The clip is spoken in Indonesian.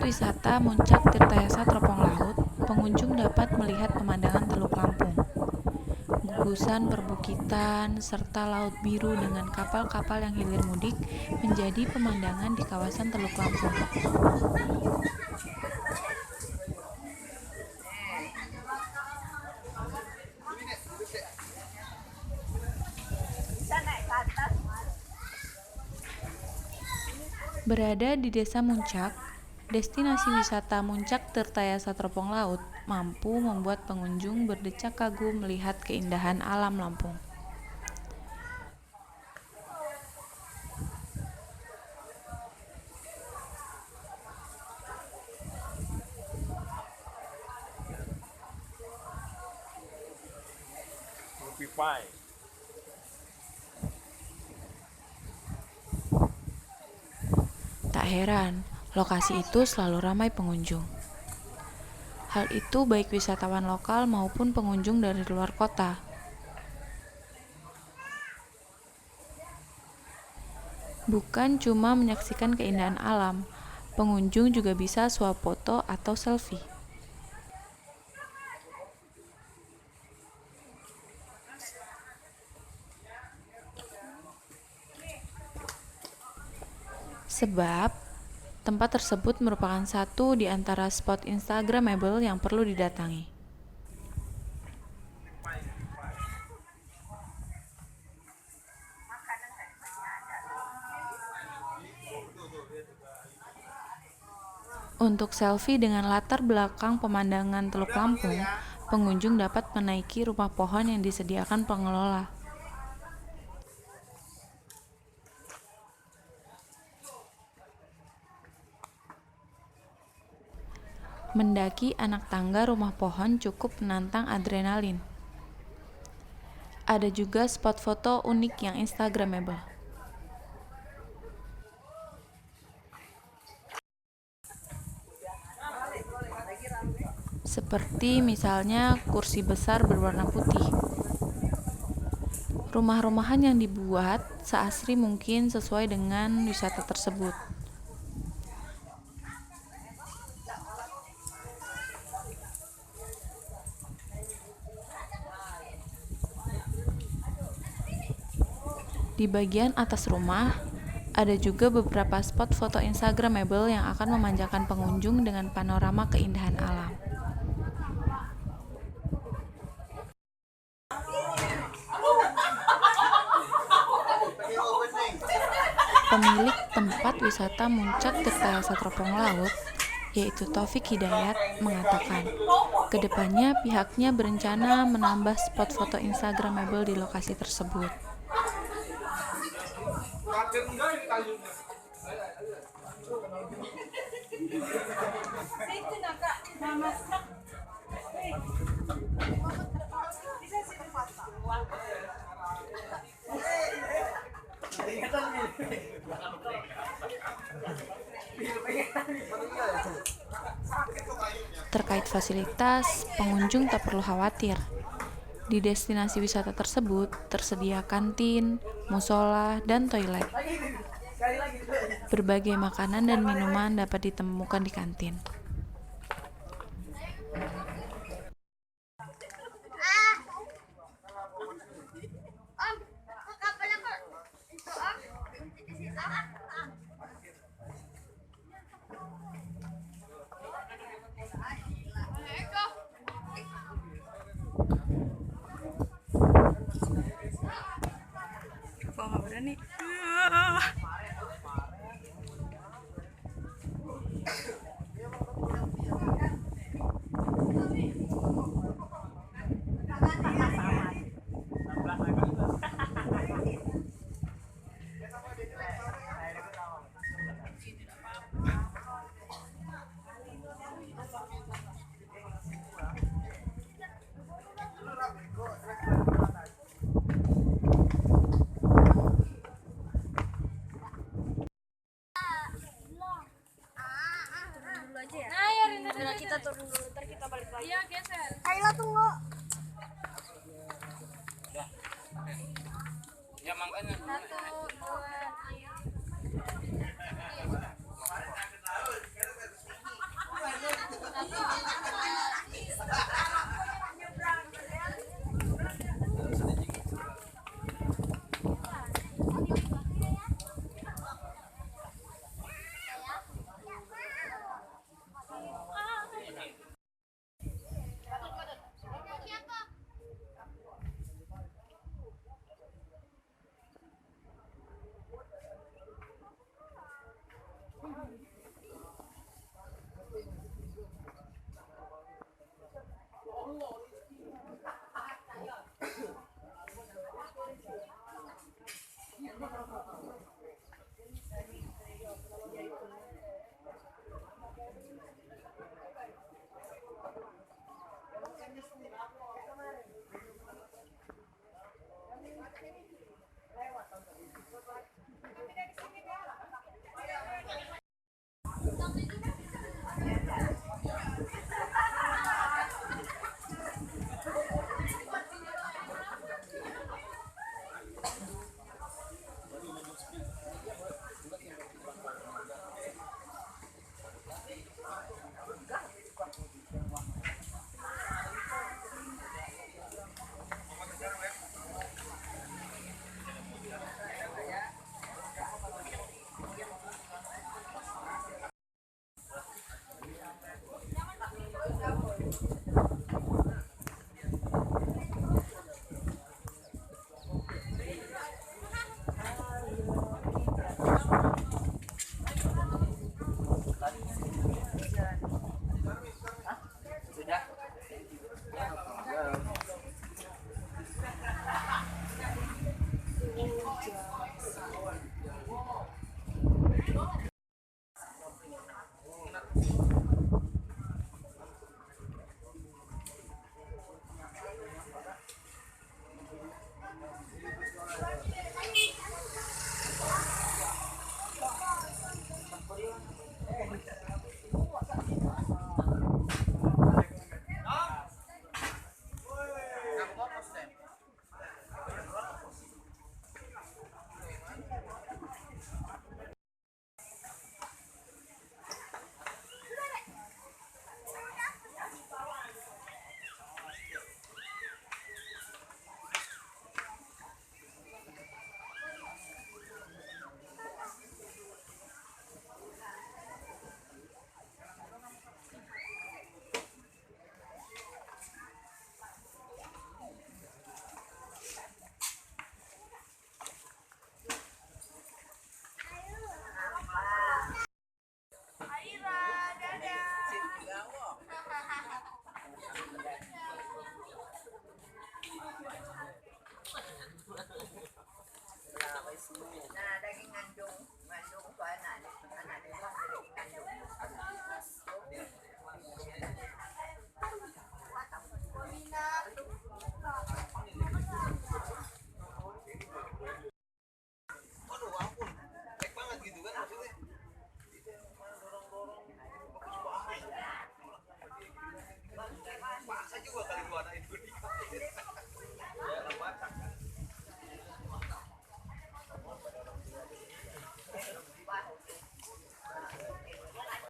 wisata Muncak Tirtayasa Teropong Laut, pengunjung dapat melihat pemandangan Teluk Lampung, gugusan perbukitan, serta laut biru dengan kapal-kapal yang hilir mudik menjadi pemandangan di kawasan Teluk Lampung. Berada di Desa Muncak, destinasi wisata Muncak Tirtayasa Teropong Laut mampu membuat pengunjung berdecak kagum melihat keindahan alam Lampung. Tak heran, lokasi itu selalu ramai pengunjung. Hal itu baik wisatawan lokal maupun pengunjung dari luar kota. Bukan cuma menyaksikan keindahan alam, pengunjung juga bisa swap foto atau selfie. Sebab, tempat tersebut merupakan satu di antara spot Instagramable yang perlu didatangi. Untuk selfie dengan latar belakang pemandangan Teluk Lampung, pengunjung dapat menaiki rumah pohon yang disediakan pengelola. Mendaki anak tangga rumah pohon cukup menantang adrenalin. Ada juga spot foto unik yang Instagramable. Seperti misalnya kursi besar berwarna putih. Rumah-rumahan yang dibuat seasri mungkin sesuai dengan wisata tersebut. Di bagian atas rumah, ada juga beberapa spot foto Instagramable yang akan memanjakan pengunjung dengan panorama keindahan alam. Pemilik tempat wisata Muncak Tirtayasa Teropong Laut, yaitu Taufik Hidayat, mengatakan, kedepannya pihaknya berencana menambah spot foto Instagramable di lokasi tersebut. Terkait fasilitas, pengunjung tak perlu khawatir. Di destinasi wisata tersebut tersedia kantin, musola, dan toilet. Berbagai makanan dan minuman dapat ditemukan di kantin. Kok nggak berani? Kita turun dulu, ntar kita balik lagi. Iya, geser. Kayla tunggu. Ya makanya. 1, 2, 3. Dadah.